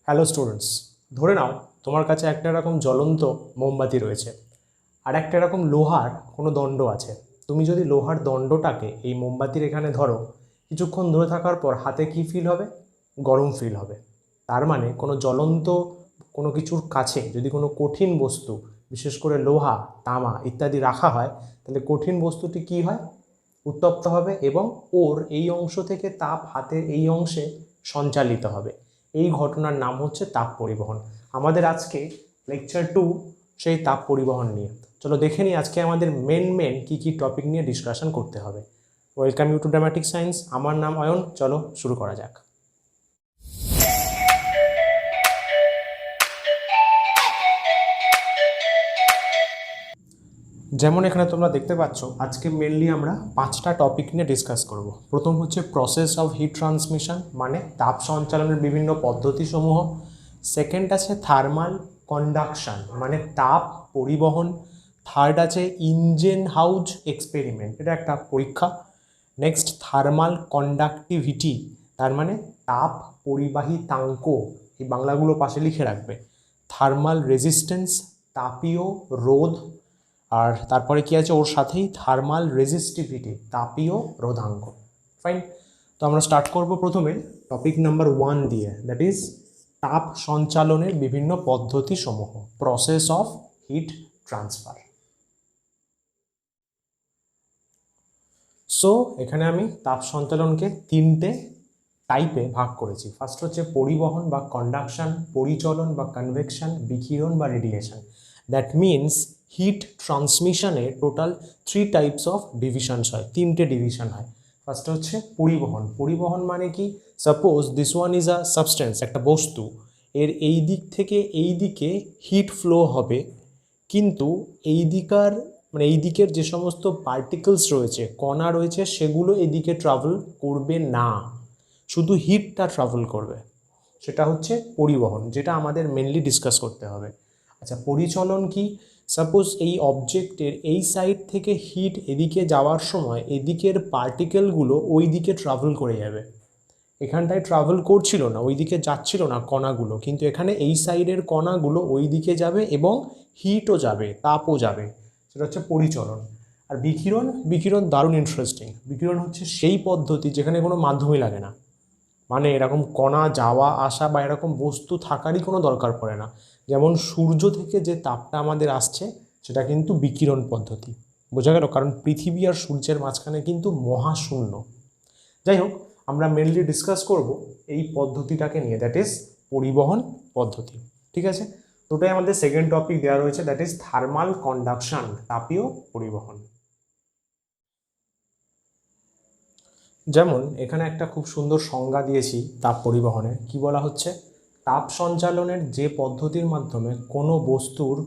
Hello students, ধরে নাও তোমার কাছে একটা এরকম জ্বলন্ত মোমবাতি রয়েছে আর একটা এরকম লোহার কোনো দণ্ড আছে। তুমি যদি লোহার দণ্ডটাকে এই মোমবাতির এখানে ধরো, কিছুক্ষণ ধরে থাকার পর হাতে কি ফিল হবে? গরম ফিল হবে। তার মানে কোনো জ্বলন্ত কোনো কিছুর কাছে যদি কোনো কঠিন বস্তু, বিশেষ করে লোহা, তামা ইত্যাদি রাখা হয়, তাহলে কঠিন বস্তুটি কি হয়? উত্তপ্ত হবে এবং ওর এই অংশ থেকে তাপ হাতের এই অংশে সঞ্চালিত হবে। এই ঘটনার নাম হচ্ছে তাপ পরিবহন। আমাদের আজকে লেকচার 2 সেই তাপ পরিবহন নিয়ে। চলো দেখে নিই আজকে আমাদের মেন কি কি টপিক নিয়ে ডিসকাশন করতে হবে। Welcome you to dramatic science. আমার নাম অয়ন। চলো শুরু করা যাক। যেমন এখানে তোমরা দেখতে পাচ্ছ, আজকে মেনলি আমরা 5টা টপিক নিয়ে ডিসকাস করব। প্রথম হচ্ছে প্রসেস অফ হিট ট্রান্সমিশন, মানে তাপ সঞ্চালনের বিভিন্ন পদ্ধতিসমূহ। সেকেন্ড আছে থার্মাল কন্ডাকশন, মানে তাপ পরিবহন। থার্ড আছে ইঞ্জিন হাউজ এক্সপেরিমেন্ট, এটা একটা পরীক্ষা। নেক্সট থার্মাল কন্ডাক্টিভিটি, তার মানে তাপ পরিবাহিতাঙ্ক, এই বাংলাগুলো পাশে লিখে রাখবে। থার্মাল রেজিস্ট্যান্স, তাপীয় রোধ। আর তারপরে কি আছে ওর সাথেই? থার্মাল রেজিস্টিভিটি, তাপীয় রোধাঙ্ক। ফাইন, তো আমরা স্টার্ট করব প্রথমে টপিক নাম্বার 1 দিয়ে, দ্যাট ইজ তাপ সঞ্চালনের বিভিন্ন পদ্ধতি সমূহ, process of heat transfer. So এখানে আমি তাপ সঞ্চালনকে 3টে টাইপে ভাগ করেছি। ফার্স্ট হচ্ছে পরিবহন বা কন্ডাকশন, পরিচলন বা কনভেকশন, বিকিরণ বা রেডিয়েশন। দ্যাট মিনস হিট ট্রান্সমিশনে টোটাল 3 টাইপস অফ ডিভিশনস হয়, 3টে ডিভিশন হয়। ফার্স্ট হচ্ছে পরিবহন। পরিবহন মানে কি? Suppose this one is a substance, একটা বস্তু, এর এই দিক থেকে এই দিকে হিট ফ্লো হবে, কিন্তু এই দিকার মানে এই দিকের যে সমস্ত পার্টিকেলস রয়েছে, কণা রয়েছে, সেগুলো এদিকে ট্রাভেল করবে না, শুধু হিটটা ট্রাভেল করবে। সেটা হচ্ছে পরিবহন, যেটা আমাদের মেনলি ডিসকাস করতে হবে। আচ্ছা, পরিচলন কি? সাপোজ এই অবজেক্টের এই সাইড থেকে হিট এদিকে যাওয়ার সময় এদিকের পার্টিকেলগুলো ওই দিকে ট্রাভেল করে যাবে। এখানটায় ট্রাভেল করছিল না, ওই দিকে যাচ্ছিল না কণাগুলো, কিন্তু এখানে এই সাইডের কণাগুলো ওই দিকে যাবে এবং হিটও যাবে, তাপও যাবে। সেটা হচ্ছে পরিচলন। আর বিকিরণ, বিকিরণ দারুণ ইন্টারেস্টিং। বিকিরণ হচ্ছে সেই পদ্ধতি যেখানে কোনো মাধ্যমই লাগে না, মানে এরকম কণা যাওয়া আসা বা এরকম বস্তু থাকারই কোনো দরকার পড়ে না। যেমন সূর্য থেকে যে তাপটা আমাদের আসছে, সেটা কিন্তু বিকিরণ পদ্ধতি। বোঝা গেল? কারণ পৃথিবী আর সূর্যের মাঝখানে কিন্তু মহাশূন্য। যাই হোক, আমরা মেনলি ডিসকাস করব এই পদ্ধতিটাকে নিয়ে, দ্যাট ইজ পরিবহন পদ্ধতি। ঠিক আছে, দুটোই আমাদের সেকেন্ড টপিক দেওয়া রয়েছে, দ্যাট ইজ থার্মাল কন্ডাকশন, তাপীয় পরিবহন। যেমন এখানে একটা খুব সুন্দর সংজ্ঞা দিয়েছি তাপ পরিবহনের। কি বলা হচ্ছে? তাপ সঞ্চালনের যে পদ্ধতির মাধ্যমে কোনো বস্তুর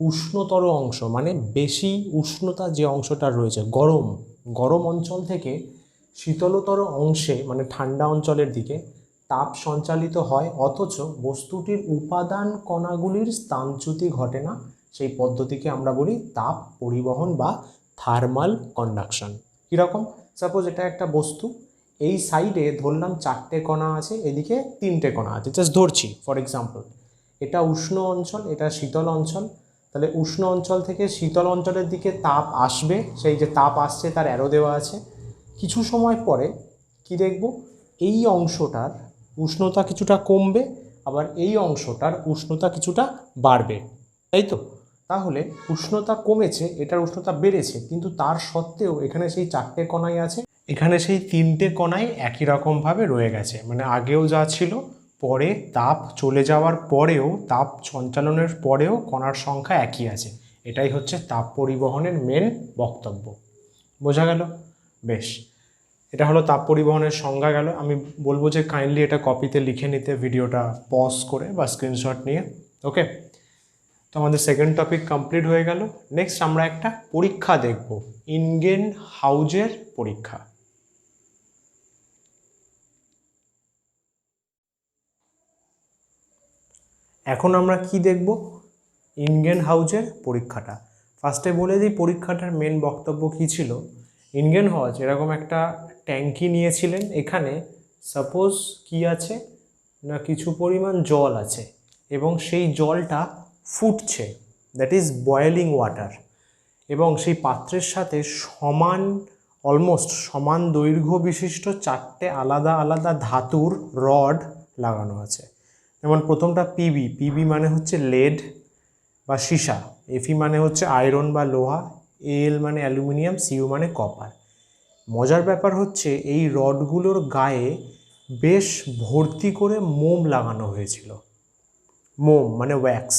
উষ্ণতর অংশ, মানে বেশি উষ্ণতা যে অংশটা রয়েছে, গরম গরম অঞ্চল থেকে শীতলতর অংশে, মানে ঠান্ডা অঞ্চলের দিকে তাপ সঞ্চালিত হয়, অথচ বস্তুটির উপাদান কণাগুলির স্থানচ্যুতি ঘটে না, সেই পদ্ধতিকে আমরা বলি তাপ পরিবহন বা থার্মাল কন্ডাকশন। কীরকম? সাপোজ এটা একটা বস্তু, এই সাইডে ধরলাম 4টে কণা আছে, এদিকে 3টে কণা আছে, জাস্ট ধরছি ফর এক্সাম্পল। এটা উষ্ণ অঞ্চল, এটা শীতল অঞ্চল। তাহলে উষ্ণ অঞ্চল থেকে শীতল অঞ্চলের দিকে তাপ আসবে, সেই যে তাপ আসছে তার অ্যারো দেওয়া আছে। কিছু সময় পরে কি দেখব? এই অংশটার উষ্ণতা কিছুটা কমবে, আবার এই অংশটার উষ্ণতা কিছুটা বাড়বে, তাই তো? তাহলে উষ্ণতা কমেছে, এটার উষ্ণতা বেড়েছে, কিন্তু তার সত্ত্বেও এখানে সেই 4টে কণাই আছে, এখানে সেই 3টে কণাই একই রকমভাবে রয়ে গেছে। মানে আগেও যা ছিল, পরে তাপ চলে যাওয়ার পরেও, তাপ সঞ্চালনের পরেও কণার সংখ্যা একই আছে। এটাই হচ্ছে তাপ পরিবহনের মেন বক্তব্য। বোঝা গেল? বেশ, এটা হলো তাপ পরিবহনের সংজ্ঞা গেল। আমি বলবো যে কাইন্ডলি এটা কপিতে লিখে নিতে, ভিডিওটা পজ করে বা স্ক্রিনশট নিয়ে। ওকে, তো আমাদের সেকেন্ড টপিক কমপ্লিট হয়ে গেল। নেক্সট আমরা একটা পরীক্ষা দেখব, ইনগেন হাউজের পরীক্ষা। এখন আমরা কি দেখব? ইনগেন হাউজের পরীক্ষাটা। ফার্স্টে বলে দিই পরীক্ষাটার মেন বক্তব্য কী ছিল। ইনগেন হাউজ এরকম একটা ট্যাঙ্কি নিয়েছিলেন। এখানে সাপোজ কি আছে, না কিছু পরিমাণ জল আছে এবং সেই জলটা ফুটছে, দ্যাট ইজ বয়েলিং ওয়াটার, এবং সেই পাত্রের সাথে অলমোস্ট সমান দৈর্ঘ্য বিশিষ্ট 4টে আলাদা আলাদা ধাতুর রড লাগানো আছে। যেমন প্রথমটা পিবি মানে হচ্ছে লেড বা সীসা, এফি মানে হচ্ছে আয়রন বা লোহা, এল মানে অ্যালুমিনিয়াম, সিইউ মানে কপার। মজার ব্যাপার হচ্ছে এই রডগুলোর গায়ে বেশ ভর্তি করে মোম লাগানো হয়েছিল, মোম মানে ওয়্যাক্স।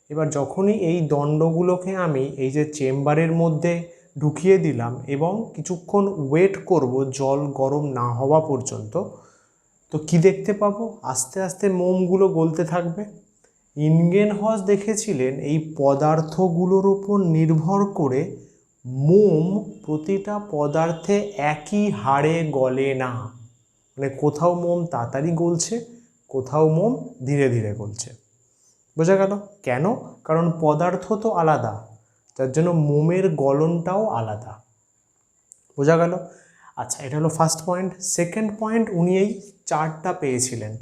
এবার যখনই এই দণ্ডগুলোকে আমি এই যে চেম্বারের মধ্যে ঢুকিয়ে দিলাম এবং কিছুক্ষণ ওয়েট করব জল গরম না হওয়া পর্যন্ত, তো কি দেখতে পাবো, আস্তে আস্তে মোমগুলো গলতে থাকবে। ইনগেনহস দেখেছিলেন এই পদার্থগুলোর উপর নির্ভর করে মোম প্রতিটা পদার্থে একই হারে গলে না, মানে কোথাও মোম তাড়াতাড়ি গলছে, কোথাও মোম ধীরে ধীরে গলছে। বোঝা গেল কেন? কারণ পদার্থ তো আলাদা, যার জন্য মোমের গলনটাও আলাদা। বোঝা গেল? আচ্ছা, এটা হলো ফার্স্ট পয়েন্ট। সেকেন্ড পয়েন্ট, উনি এই চার্টটা পেয়েছিলেন।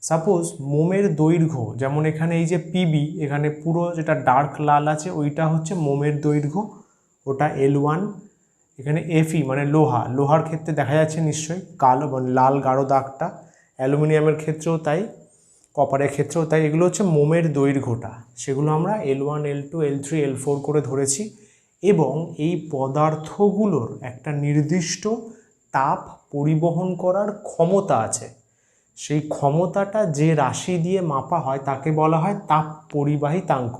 সাপোজ মোমের দৈর্ঘ্য, যেমন এখানে এই যে পিবি, এখানে পুরো যেটা ডার্ক লাল আছে ওইটা হচ্ছে মোমের দৈর্ঘ্য, ওটা L1। এখানে এফি মানে লোহার ক্ষেত্রে দেখা যাচ্ছে নিশ্চয়ই কালো লাল গাঢ় দাগটা, অ্যালুমিনিয়ামের ক্ষেত্রেও তাই, কপারের ক্ষেত্রেও তাই। এগুলো হচ্ছে মোমের দৈর্ঘ্যটা, সেগুলো আমরা L1, L2, L3, L4 করে ধরেছি। এবং এই পদার্থগুলোর একটা নির্দিষ্ট তাপ পরিবহন করার ক্ষমতা আছে, সেই ক্ষমতাটা যে রাশি দিয়ে মাপা হয় তাকে বলা হয় তাপ পরিবাহিতাঙ্ক,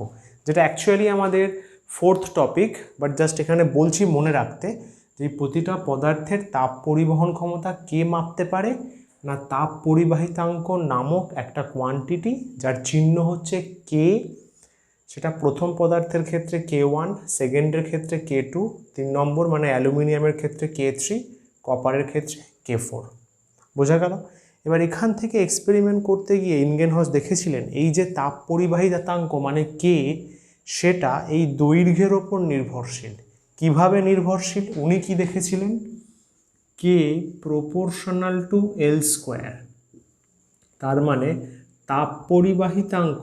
যেটা অ্যাকচুয়ালি আমাদের 4th টপিক, বাট জাস্ট এখানে বলছি মনে রাখতে যে প্রতিটা পদার্থের তাপ পরিবহন ক্ষমতা কে মাপতে পারে না, তাপ পরিবাহিতাঙ্ক নামক একটা কোয়ান্টিটি যার চিহ্ন হচ্ছে কে। সেটা প্রথম পদার্থের ক্ষেত্রে K1, সেকেন্ডের ক্ষেত্রে K2, 3 নম্বর মানে অ্যালুমিনিয়ামের ক্ষেত্রে K3, কপারের ক্ষেত্রে K4। বোঝা গেল? এবার এখান থেকে এক্সপেরিমেন্ট করতে গিয়ে ইনগেনহস দেখেছিলেন এই যে তাপ পরিবাহিতাঙ্ক মানে কে, সেটা এই দৈর্ঘ্যের ওপর নির্ভরশীল। কিভাবে নির্ভরশীল? উনি কি দেখেছিলেন? কে প্রপোর্শনাল টু L²। তার মানে তাপ পরিবাহিতাঙ্ক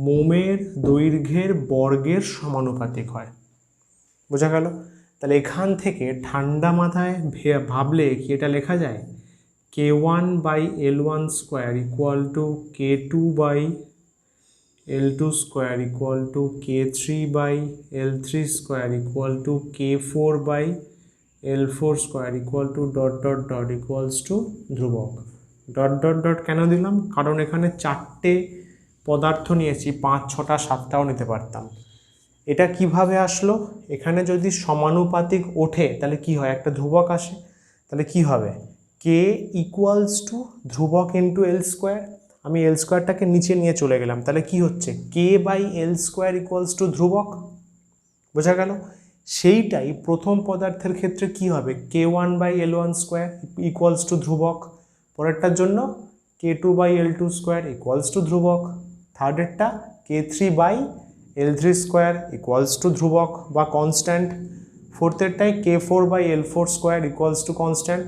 মোমের দৈর্ঘ্যের বর্গের সমানুপাতিক হয়। বোঝা গেল? তাহলে এখান থেকে ঠান্ডা মাথায় ভাবলে কি এটা লেখা যায়? K1/L1² equal to K2/L2² equal to K3/L3² equal to K4/L4² equal to ... equals to ধ্রুবক। ... কেন দিলাম? কারণ এখানে 4টে পদার্থ নিয়েছি, 5, 6টা, 7টাও নিতে পারতাম। এটা কিভাবে আসলো? এখানে যদি সমানুপাতিক ওঠে তাহলে কি হয়? একটা ধ্রুবক আসে, তাহলে কি হবে? কে ইকুয়ালস টু ধ্রুবক ইন্টু L²। আমি L²টাকে নিচে নিয়ে চলে গেলাম, তাহলে কি হচ্ছে? K/L² ইকুয়ালস টু ধ্রুবক। বোঝা গেল? সেইটাই প্রথম পদার্থের ক্ষেত্রে কি হবে? K1/L1² ইকুয়ালস টু ধ্রুবক। পরেরটার জন্য K2/L2² ইকুয়ালস টু ধ্রুবক। থার্ডেরটা K3/L3² ইকুয়ালস টু ধ্রুবক বা কনস্ট্যান্ট। ফোর্থেরটাই K4/L4² ইকুয়ালস টু কনস্ট্যান্ট।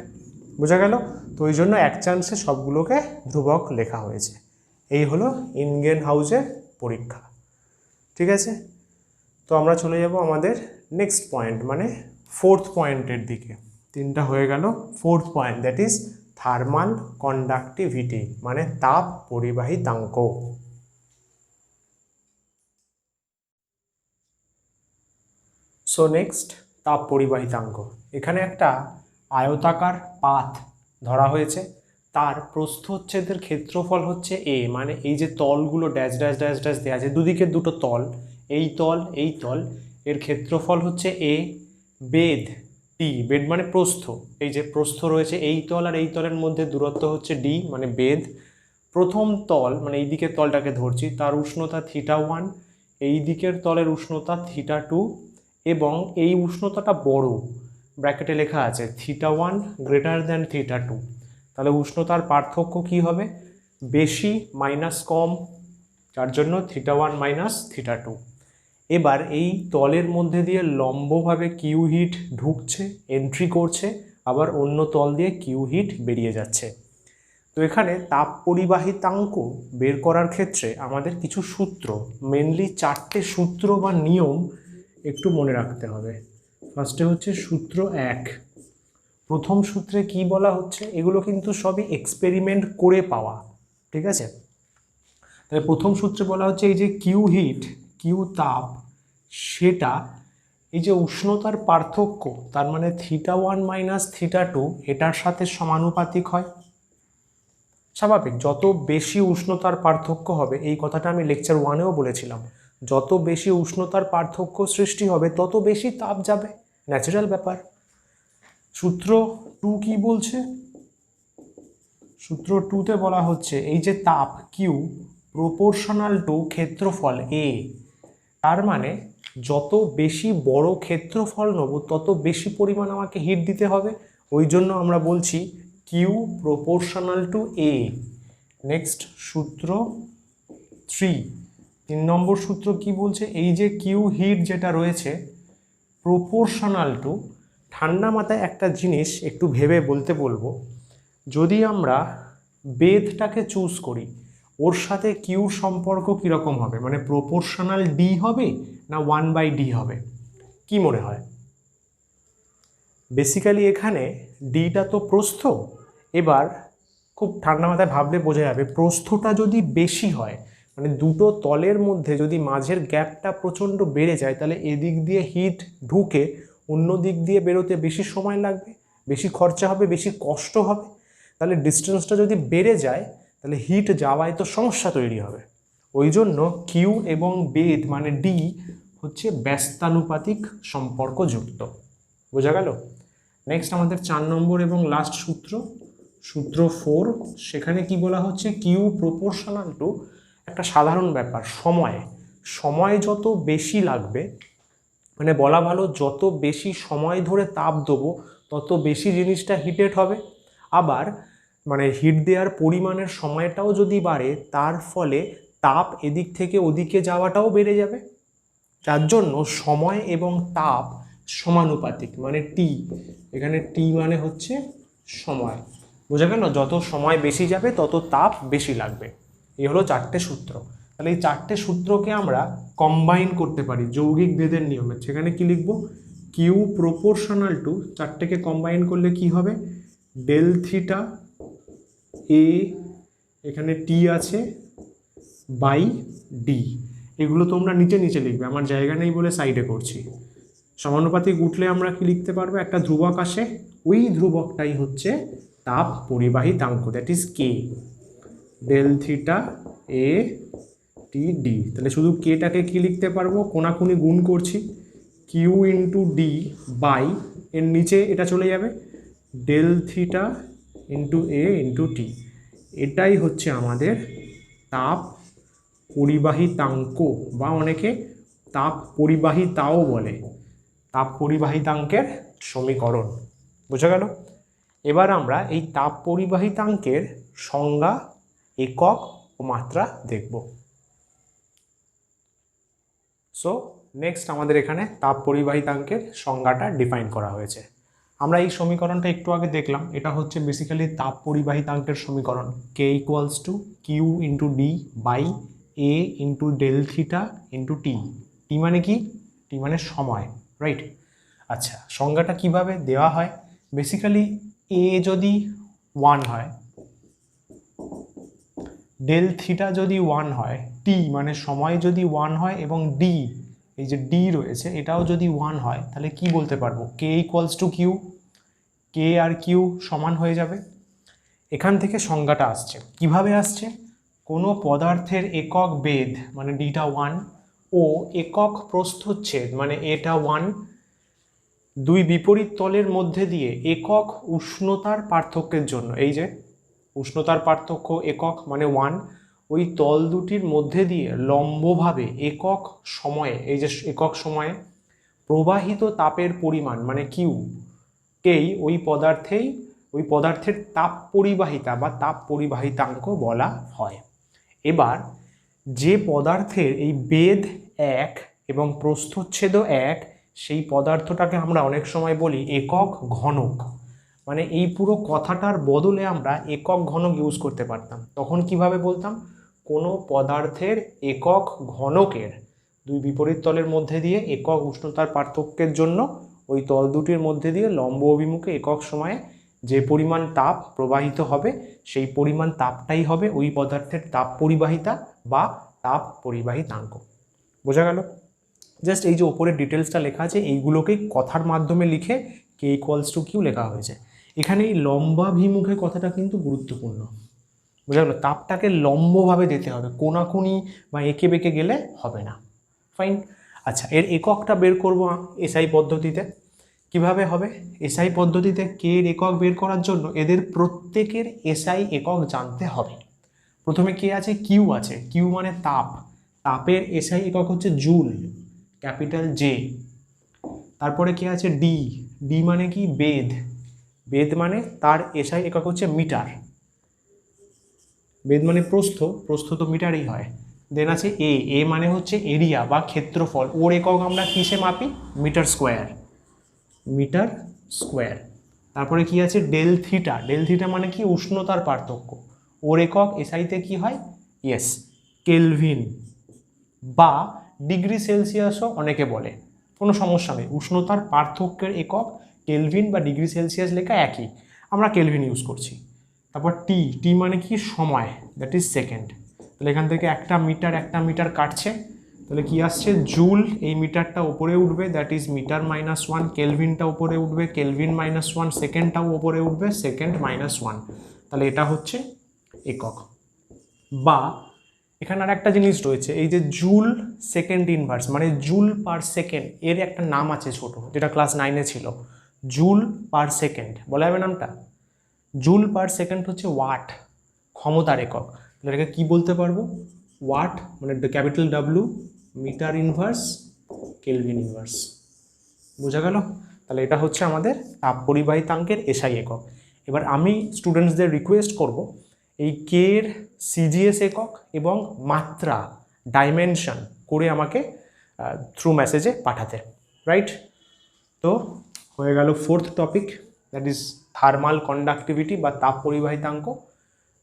বোঝা গেল? তো ওই জন্য এক চান্সে সবগুলোকে ধ্রুবক লেখা হয়েছে। এই হলো ইনগেনহাউসের পরীক্ষা। ঠিক আছে, তো আমরা চলে যাব আমাদের নেক্সট পয়েন্ট মানে 4th পয়েন্টের দিকে। 3টা হয়ে গেল। 4th point, that is thermal conductivity মানে তাপ পরিবাহিতাঙ্ক। সো নেক্সট, তাপ পরিবাহিতাঙ্ক। এখানে একটা আয়তাকার পাত ধরা হয়েছে, তার প্রস্থচ্ছেদের ক্ষেত্রফল হচ্ছে a, মানে এই যে তলগুলো ড্যাশ ড্যাশ ড্যাশ ড্যাশ দেওয়া আছে, দুদিকে দুটো তল, এই তল, এর ক্ষেত্রফল হচ্ছে a, বেধ t, বেধ মানে প্রস্থ, এই যে প্রস্থ রয়েছে এই তল আর এই তলের মধ্যে দূরত্ব হচ্ছে d মানে বেধ। প্রথম তল মানে এই দিকের তলটাকে ধরছি, তার উষ্ণতা θ1, এই দিকের তলের উষ্ণতা θ2, এবং এই উষ্ণতাটা বড়, ব্র্যাকেটে লেখা আছে θ1 গ্রেটার দ্যান θ2। তাহলে উষ্ণতার পার্থক্য কি হবে? বেশি মাইনাস কম, যার জন্য θ1 মাইনাস θ2। এবার এই তলের মধ্যে দিয়ে লম্বভাবে কিউ হিট ঢুকছে, এন্ট্রি করছে, আবার অন্য তল দিয়ে কিউ হিট বেরিয়ে যাচ্ছে। তো এখানে তাপ পরিবাহিতাঙ্ক বের করার ক্ষেত্রে আমাদের কিছু সূত্র, মেনলি 4টে সূত্র বা নিয়ম একটু মনে রাখতে হবে। ফার্স্টে হচ্ছে সূত্র 1। প্রথম সূত্রে কি বলা হচ্ছে, এগুলো কিন্তু সবই এক্সপেরিমেন্ট করে পাওয়া, ঠিক আছে। তাহলে প্রথম সূত্রে বলা হচ্ছে এই যে কিউ হিট, কিউ তাপ, সেটা এই যে উষ্ণতার পার্থক্য, তার মানে θ1 - θ2 এটার সাথে সমানুপাতিক হয়। স্বাভাবিক, যত বেশি উষ্ণতার পার্থক্য হবে, এই কথাটা আমি লেকচার 1-এও বলেছিলাম, যত বেশি উষ্ণতার পার্থক্য সৃষ্টি হবে তত বেশি তাপ যাবে, ন্যাচারাল ব্যাপার। সূত্র 2 কি বলছে, সূত্র 2-তে বলা হচ্ছে এই যে তাপ কিউ প্রপোর্শনাল টু ক্ষেত্রফল এ, তার মানে যত বেশি বড় ক্ষেত্রফল নেব তত বেশি পরিমাণ আমাকে হিট দিতে হবে, ওই জন্য আমরা বলছি Q proportional to A. Next সূত্র 3 নম্বর সূত্র কি বলছে, এই যে কিউ হিট যেটা রয়েছে প্রপোর্শনাল টু, ঠান্ডা মাথায় একটা জিনিস একটু ভেবে বলতে বলবো, যদি আমরা বেধটাকে চুজ করি, ওর সাথে কিউ সম্পর্ক কীরকম হবে, মানে প্রপোর্শনাল ডি হবে না 1/d হবে, কি মনে হয়? বেসিক্যালি এখানে ডিটা তো প্রস্থ, এবার খুব ঠান্ডা মাথায় ভাবলে বোঝা যাবে, প্রস্থটা যদি বেশি হয়, মানে দুটো তলের মধ্যে যদি মাঝের গ্যাপটা প্রচণ্ড বেড়ে যায়, তাহলে এদিক দিয়ে হিট ঢুকে অন্য দিক দিয়ে বেরোতে বেশি সময় লাগবে, বেশি খরচা হবে, বেশি কষ্ট হবে। তাহলে ডিস্টেন্সটা যদি বেড়ে যায় তাহলে হিট যাওয়ায় তো সমস্যা তৈরি হবে। ওই জন্য কিউ এবং বেধ মানে ডি হচ্ছে ব্যস্তানুপাতিক সম্পর্কযুক্ত। বোঝা গেল? নেক্সট আমাদের 4 নম্বর এবং লাস্ট সূত্র, সূত্র 4, সেখানে কি বলা হচ্ছে, কিউ প্রপোর্শনাল টু একটা সাধারণ ব্যাপার, সময় যত বেশি লাগবে, মানে বলা ভালো যত বেশি সময় ধরে তাপ দেবো তত বেশি জিনিসটা হিটেড হবে। আবার মানে হিট দেওয়ার পরিমাণের সময়টাও যদি বাড়ে, তার ফলে তাপ এদিক থেকে ওদিকে যাওয়াটাও বেড়ে যাবে। যার জন্য সময় এবং তাপ সমানুপাতিক, মানে টি, এখানে টি মানে হচ্ছে সময়। বোঝা গেল? যত সময় বেশি যাবে তত তাপ বেশি লাগবে। এই হলো 4টে সূত্র। তাহলে এই 4টে সূত্রকে আমরা কম্বাইন করতে পারি যৌগিক ভেদের নিয়মে। সেখানে কি লিখব, কিউ প্রপোর্শনাল টু, 4টেকে কম্বাইন করলে কি হবে, ডেল থিটা এ, এখানে টি আছে, বাই ডি। এগুলো তোমরা নিচে নিচে লিখবে, আমার জায়গা নেই বলে সাইডে করছি। সমানুপাতিক উঠলে আমরা কি লিখতে পারবো, একটা ধ্রুবক আসে, ওই ধ্রুবকটাই হচ্ছে তাপ পরিবাহিতাঙ্ক, that is K, del theta A T D. তাহলে শুধু কেটাকে কি লিখতে পারবো, কোনাকুনি গুণ করছি, কিউ ইন্টু ডি বাই, এর নিচে এটা চলে যাবে, ডেল থিটা ইন্টু এ ইন্টু টি। এটাই হচ্ছে আমাদের তাপ পরিবাহিতাঙ্ক, বা অনেকে তাপ পরিবাহিতাও বলে, তাপ পরিবাহিতাঙ্কের সমীকরণ। বোঝা গেল? এবার আমরা এই তাপ পরিবাহিতাঙ্কের সংজ্ঞা, একক ও মাত্রা দেখব। সো নেক্সট আমাদের এখানে তাপ পরিবাহিতাঙ্কের সংজ্ঞাটা ডিফাইন করা হয়েছে। আমরা এই সমীকরণটা একটু আগে দেখলাম, এটা হচ্ছে বেসিক্যালি তাপ পরিবাহিতাঙ্কের সমীকরণ, K equals to Q into D by A into del theta into T. T মানে কি? টি মানে সময়, রাইট? আচ্ছা, সংজ্ঞাটা কিভাবে দেওয়া হয়, বেসিক্যালি এ যদি 1 হয়, ডেল থিটা যদি 1 হয়, টি মানে সময় যদি 1 হয়, এবং ডি, এই যে ডি রয়েছে এটাও যদি 1 হয়, তাহলে কি বলতে পারবো, K equals to Q, K আর কিউ সমান হয়ে যাবে। এখান থেকে সংজ্ঞাটা আসছে, কিভাবে আসছে, কোনো পদার্থের একক বেধ মানে ডিটা 1 ও একক প্রস্থচ্ছেদ মানে এটা 1, দুই বিপরীত তলের মধ্যে দিয়ে একক উষ্ণতার পার্থক্যের জন্য, এই যে উষ্ণতার পার্থক্য একক মানে 1, ওই তল দুটির মধ্যে দিয়ে লম্বভাবে একক সময়ে, এই যে একক সময়ে প্রবাহিত তাপের পরিমাণ মানে কিউ, কেই ওই পদার্থের তাপ পরিবাহিতা বা তাপ পরিবাহিতাঙ্ক বলা হয়। এবার যে পদার্থের এই বেধ 1 এবং প্রস্থচ্ছেদও 1, সেই পদার্থটাকে আমরা অনেক সময় বলি একক ঘনক মানে এই পুরো কথাটার বদলে আমরা একক ঘনক ইউজ করতে পারতাম। তখন কিভাবে বলতাম, কোনো পদার্থের একক ঘনকের দুই বিপরীত তলের মধ্যে দিয়ে একক উষ্ণতার পার্থক্যের জন্য ওই তল দুটির মধ্যে দিয়ে লম্ব অভিমুখে একক সময়ে যে পরিমাণ তাপ প্রবাহিত হবে সেই পরিমাণ তাপটাই হবে ওই পদার্থের তাপ পরিবাহিতা বা তাপ পরিবাহিতাঙ্ক। বোঝা গেল? জাস্ট এই যে ওপরের ডিটেলসটা লেখা আছে এইগুলোকেই কথার মাধ্যমে লিখে কে ইকুয়ালস টু কিউ লেখা হয়েছে। এখানে এই লম্বাভিমুখে কথাটা কিন্তু গুরুত্বপূর্ণ। বোঝা গেল? তাপটাকে লম্বভাবে দিতে হবে, কোনাকুনি বা এঁকে বেঁকে গেলে হবে না। ফাইন। আচ্ছা, এর এককটা বের করব এসআই পদ্ধতিতে। কিভাবে হবে? এসআই পদ্ধতিতে কে এর একক বের করার জন্য এদের প্রত্যেকের এসআই একক জানতে হবে। প্রথমে কে আছে? কিউ আছে। কিউ মানে তাপ, তাপের এসআই একক হচ্ছে জুল, ক্যাপিটাল জে। তারপরে কে আছে? ডি। ডি মানে কি? বেধ। বেধ মানে তার এসআই একক হচ্ছে মিটার। বেধ মানে প্রস্থ, প্রস্থ তো মিটারই হয়। দেন আছে এ। এ মানে হচ্ছে এরিয়া বা ক্ষেত্রফল, ওর একক আমরা কিসে মাপি? Metre square, metre square. তারপরে কি আছে? Del theta. ডেল থিটা মানে কি? উষ্ণতার পার্থক্য, ওর একক এসআইতে কি হয়? ইয়েস, কেলভিন বা ডিগ্রি সেলসিয়াসও অনেকে বলে, কোনো সমস্যা নেই। উষ্ণতার পার্থক্যের একক কেলভিন বা ডিগ্রি সেলসিয়াস লেখা একই, আমরা কেলভিন ইউজ করছি। তারপর টি। টি মানে কি? সময়, দ্যাট ইজ সেকেন্ড। তাহলে এখান থেকে একটা মিটার কাটছে, তাহলে কি আসছে? জুল। এই মিটারটা উপরে উঠবে, দ্যাট ইজ মিটার -1। কেলভিনটা উপরে উঠবে, কেলভিন -1। সেকেন্ডটাও উপরে উঠবে, সেকেন্ড -1। তাহলে এটা হচ্ছে একক। বা এখানে আর একটা জিনিস রয়েছে, এই যে জুল সেকেন্ড ইনভার্স মানে জুল পার সেকেন্ড, এর একটা নাম আছে ছোট, যেটা ক্লাস 9-এ ছিল। জুল পার সেকেন্ড বলা যাবে নামটা? জুল পার সেকেন্ড হচ্ছে ওয়াট, ক্ষমতার একক। তাহলে এটাকে কী বলতে পারবো? ওয়াট মানে capital W, metre inverse, kelvin inverse. বোঝা গেল? তাহলে এটা হচ্ছে আমাদের তাপ পরিবাহিতাঙ্কের এসআই একক। এবার আমি স্টুডেন্টসদের রিকোয়েস্ট করব এই কে এর সিজিএস একক এবং মাত্রা, ডাইমেনশন করে আমাকে থ্রু মেসেজে পাঠাতে, রাইট? তো হয়ে গেল fourth topic, that is thermal conductivity বা তাপ পরিবাহিতাঙ্ক।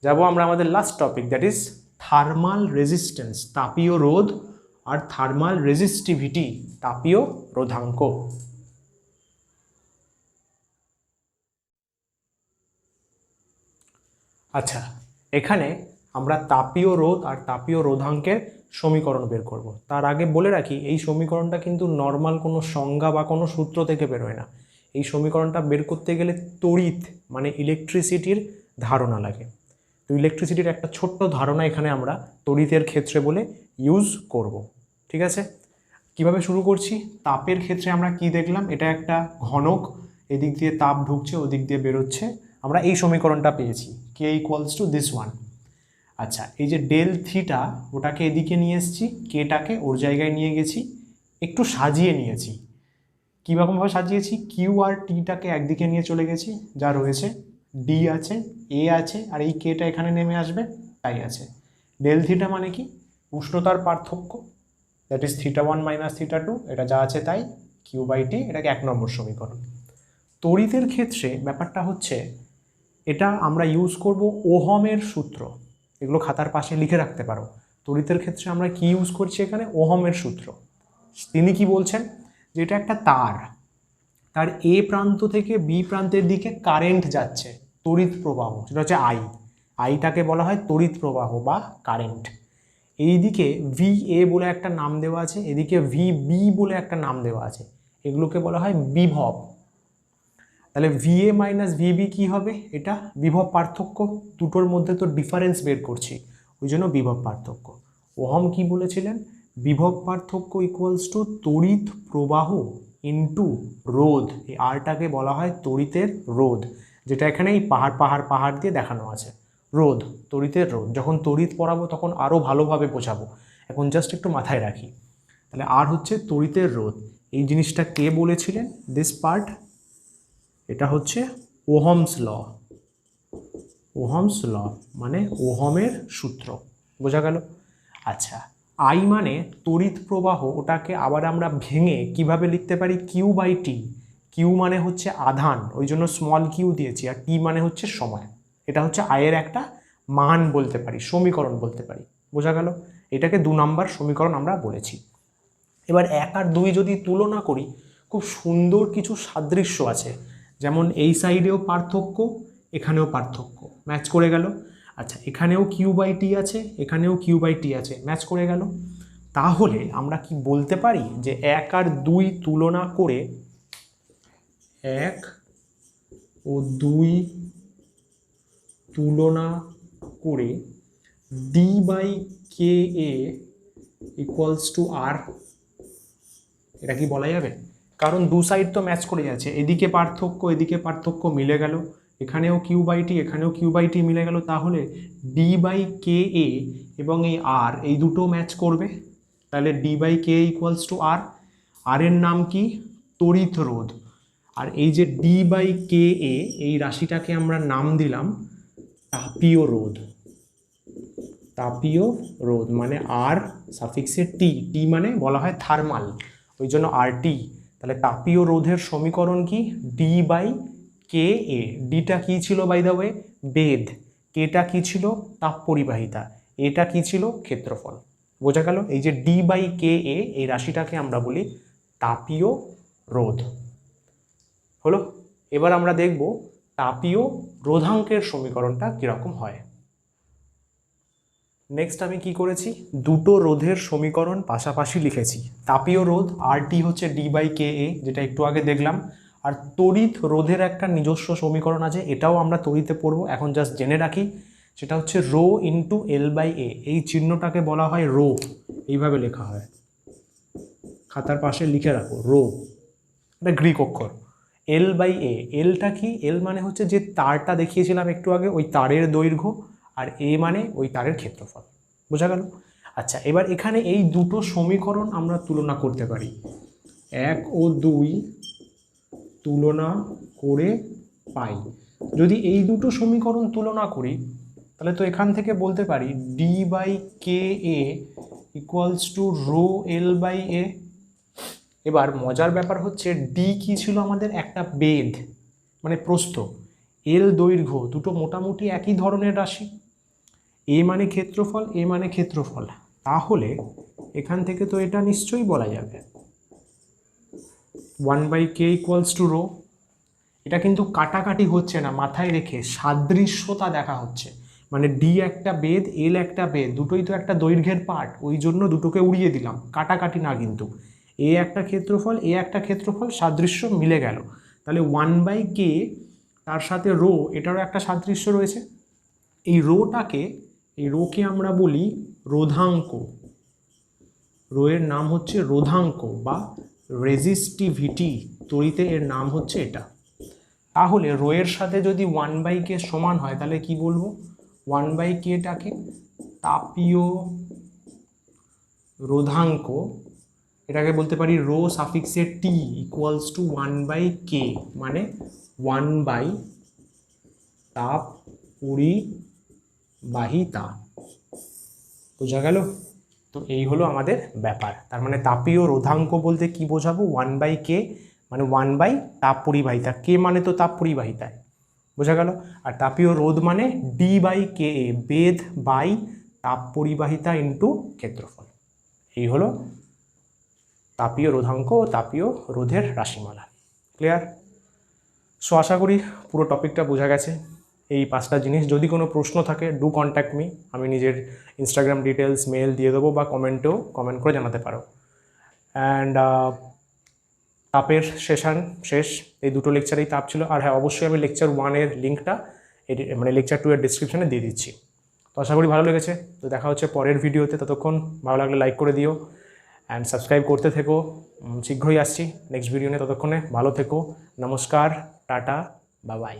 যাব আমরা আমাদের last topic, that is thermal resistance, তাপীয় রোধ, আর থার্মাল রেজিস্টিভিটি, তাপীয় রোধাঙ্ক। আচ্ছা, এখানে আমরা তাপীয় রোধ আর তাপীয় রোধাঙ্কের সমীকরণ বের করব। তার আগে বলে রাখি, এই সমীকরণটা কিন্তু নর্মাল কোনো সংজ্ঞা বা কোনো সূত্র থেকে বেরোয় না। এই সমীকরণটা বের করতে গেলে তড়িৎ মানে ইলেকট্রিসিটির ধারণা লাগে। তো ইলেকট্রিসিটির একটা ছোট্ট ধারণা এখানে আমরা তড়িতের ক্ষেত্রে বলে ইউজ করব। ঠিক আছে? কিভাবে শুরু করছি? তাপের ক্ষেত্রে আমরা কি দেখলাম? এটা একটা ঘনক, এদিক দিয়ে তাপ ঢুকছে, ওদিক দিয়ে বেরোচ্ছে। আমরা এই সমীকরণটা পেয়েছি, কে ইকুয়ালস টু দিস ওয়ান। আচ্ছা, এই যে ডেল থিটা, ওটাকে এদিকে নিয়ে এসেছি, কেটাকে ওর জায়গায় নিয়ে গেছি, একটু সাজিয়ে নিয়েছি। কীরকমভাবে সাজিয়েছি? কিউ আর টিটাকে একদিকে নিয়ে চলে গেছি, যা রয়েছে ডি আছে, এ আছে, আর এই কেটা এখানে নেমে আসবে, তাই আছে। ডেল থিটা মানে কি? উষ্ণতার পার্থক্য, দ্যাট ইজ θ1 - θ2, এটা যা আছে তাই, কিউ বাই টি, এটাকে 1 নম্বর সমীকরণ। তড়িতের ক্ষেত্রে ব্যাপারটা হচ্ছে, এটা আমরা ইউজ করব ওহমের সূত্র, এগুলো খাতার পাশে লিখে রাখতে পারো। তড়িতের ক্ষেত্রে আমরা কি ইউজ করছি এখানে? ওহমের সূত্র। তিনি কি বলছেন? যে এটা একটা তার, তার এ প্রান্ত থেকে বি প্রান্তের দিকে কারেন্ট যাচ্ছে, তড়িৎ প্রবাহ, সেটা হচ্ছে আই। আইটাকে বলা হয় তড়িৎ প্রবাহ বা কারেন্ট। এইদিকে ভি এ বলে একটা নাম দেওয়া আছে, এদিকে ভি বি বলে একটা নাম দেওয়া আছে, এগুলোকে বলা হয় বিভব। তাহলে ভি এ মাইনাস ভিবি কী হবে? এটা বিভব পার্থক্য, দুটোর মধ্যে তো ডিফারেন্স বের করছি, ওই জন্য বিভব পার্থক্য। ওহম কি বলেছিলেন? বিভব পার্থক্য ইকুয়ালস টু তড়িৎ প্রবাহ ইন্টু রোধ। এই আরটাকে বলা হয় তড়িতের রোধ, যেটা এখানে এই পাহাড় দিয়ে দেখানো আছে। রোধ, তড়িতের রোধ। যখন তড়িৎ পড়াবো তখন আরও ভালোভাবে বোঝাবো, এখন জাস্ট একটু মাথায় রাখি। তাহলে আর হচ্ছে তড়িতের রোধ। এই জিনিসটা কে বলেছিলেন? দিস পার্ট, এটা হচ্ছে ওহমস ল। ওহমস ল মানে ওহমের সূত্র। বোঝা গেল? আচ্ছা, আই মানে তড়িৎ প্রবাহ, ওটাকে আবার আমরা ভেঙে কিভাবে লিখতে পারি? Q by T. কিউ মানে হচ্ছে আধান, ওই জন্য স্মল কিউ দিয়েছি, আর টি মানে হচ্ছে সময়। এটা হচ্ছে আয়ের একটা মান বলতে পারি, সমীকরণ বলতে পারি। বোঝা গেল? এটাকে 2 নম্বর সমীকরণ আমরা বলেছি। এবার 1 আর 2 যদি তুলনা করি, খুব সুন্দর কিছু সাদৃশ্য আছে, যেমন এই সাইডেও পার্থক্য, এখানেও পার্থক্য, ম্যাচ করে গেল। আচ্ছা, এখানেও কিউ বাই টি আছে, এখানেও কিউ বাই টি আছে, ম্যাচ করে গেল। তাহলে আমরা কি বলতে পারি যে 1 আর 2 তুলনা করে 1 ও 2 তুলনা করে D by K A equals to R, এটা কি বলা যাবে? কারণ 2 সাইড তো ম্যাচ করে যাচ্ছে, এদিকে পার্থক্য মিলে গেল, এখানেও কিউ বাই টি, এখানেও কিউ বাই টি মিলে গেল। তাহলে ডি বাই কে এ এবং এই আর, এই দুটো ম্যাচ করবে। তাহলে D by K equals to R. আর এর নাম কি? তড়িৎ রোধ। আর এই যে ডি বাই কে এ, এই রাশিটাকে আমরা নাম দিলাম তাপীয় রোধ। তাপীয় রোধ মানে আর সাফিক্সে টি, টি মানে বলা হয় থার্মাল, ওই জন্য আর টি। তাহলে তাপীয় রোধের সমীকরণ কি? ডি বাই কে এ। ডিটা কি ছিল বাই দ্য ওয়ে? বেদ। কেটা কি ছিল? তাপ পরিবাহিতা। এটা কি ছিল? ক্ষেত্রফল। বোঝা গেল? এই যে ডি বাই কে এ, এই রাশিটাকে আমরা বলি তাপীয় রোধ। হলো? এবার আমরা দেখব তাপীয় রোধাঙ্কের সমীকরণটা কিরকম হয়। নেক্সট আমি কি করেছি? দুটো রোধের সমীকরণ পাশাপাশি লিখেছি। তাপীয় রোধ আর টি হচ্ছে ডি বাই কে এ, যেটা একটু আগে দেখলাম। আর তড়িৎ রোধের একটা নিজস্ব সমীকরণ আছে, এটাও আমরা তড়িতে পড়বো, এখন জাস্ট জেনে রাখি। সেটা হচ্ছে রো ইন্টু এল বাই এ। এই চিহ্নটাকে বলা হয় রো, এইভাবে লেখা হয়, খাতার পাশে লিখে রাখো রো, এটা গ্রিক অক্ষর। এল বাই এ, এলটা কি? এল মানে হচ্ছে যে তারটা দেখিয়েছিলাম একটু আগে, ওই তারের দৈর্ঘ্য, আর এ মানে ওই তারের ক্ষেত্রফল। বোঝা গেল? আচ্ছা, এবার এখানে এই দুটো সমীকরণ আমরা তুলনা করতে পারি। 1 ও 2 তুলনা করে পাই। যদি এই দুটো সমীকরণ তুলনা করি, তাহলে তো এখান থেকে বলতে পারি D by K A equals to rho L by A. এবার মজার ব্যাপার হচ্ছে ডি কি ছিল আমাদের? একটা বেধ মানে প্রস্থ, এল দৈর্ঘ্য, দুটো মোটামুটি একই ধরনের রাশি। এ মানে ক্ষেত্রফল, এ মানে ক্ষেত্রফল। তাহলে এখান থেকে তো এটা নিশ্চয়ই বলা যাবে 1 by K equals to rho. এটা কিন্তু কাটাকাটি হচ্ছে না, মাথায় রেখে সাদৃশ্যতা দেখা হচ্ছে। মানে ডি একটা বেধ, এল একটা বেধ, দুটোই তো একটা দৈর্ঘ্যের পার্ট, ওই জন্য দুটোকে উড়িয়ে দিলাম, কাটাকাটি না কিন্তু। এ একটা ক্ষেত্রফল, এ একটা ক্ষেত্রফল, সাদৃশ্য মিলে গেল। তাহলে 1 বাই কে, তার সাথে রো, এটারও একটা সাদৃশ্য রয়েছে। এই রোকে আমরা বলি রোধাঙ্ক। রো এর নাম হচ্ছে রোধাঙ্ক বা রেজিস্টিভিটি, তড়িতে এর নাম হচ্ছে এটা। তাহলে রো এর সাথে যদি 1 বাই কে সমান হয়, তাহলে কি বলবো? 1 বাই কেটাকে তাপীয় রোধাঙ্ক, এটাকে বলতে পারি রো সাফিক্সে T equals to 1 by K, মানে 1 বাই তাপ পরিবাহিতা। বোঝা গেল? তো এই হলো আমাদের ব্যাপার। তার মানে তাপীয় রোধাঙ্ক বলতে কি বোঝাবো? 1 বাই কে মানে 1 বাই তাপ পরিবাহিতা, কে মানে তো তাপ পরিবাহিতায়। বোঝা গেল? আর তাপীয় রোধ মানে ডি বাই কে এ, বেধ বাই তাপ পরিবাহিতা ইন্টু ক্ষেত্রফল। এই হলো তাপীয় রোধাঙ্ক ও তাপীয় রোধের রাশিমালা। ক্লিয়ার? সো আশা করি পুরো টপিকটা বোঝা গেছে। এই 5টা জিনিস, যদি কোনো প্রশ্ন থাকে ডু কন্ট্যাক্ট মি, আমি নিজের ইনস্টাগ্রাম ডিটেলস মেল দিয়ে দেবো, বা কমেন্ট করে জানাতে পারো। অ্যান্ড তাপের সেশন শেষ, এই দুটো লেকচারেই তাপ ছিল। আর হ্যাঁ, অবশ্যই আমি লেকচার 1-এর লিঙ্কটা মানে লেকচার 2-এর ডিসক্রিপশানে দিয়ে দিচ্ছি। তো আশা করি ভালো লেগেছে। তো দেখা হচ্ছে পরের ভিডিওতে, ততক্ষণ ভালো লাগলে লাইক করে দিও অ্যান্ড সাবস্ক্রাইব করতে থেকো। শীঘ্রই আসছি নেক্সট ভিডিও নিয়ে, ততক্ষণে ভালো থেকো। নমস্কার, টাটা, বাই বাই।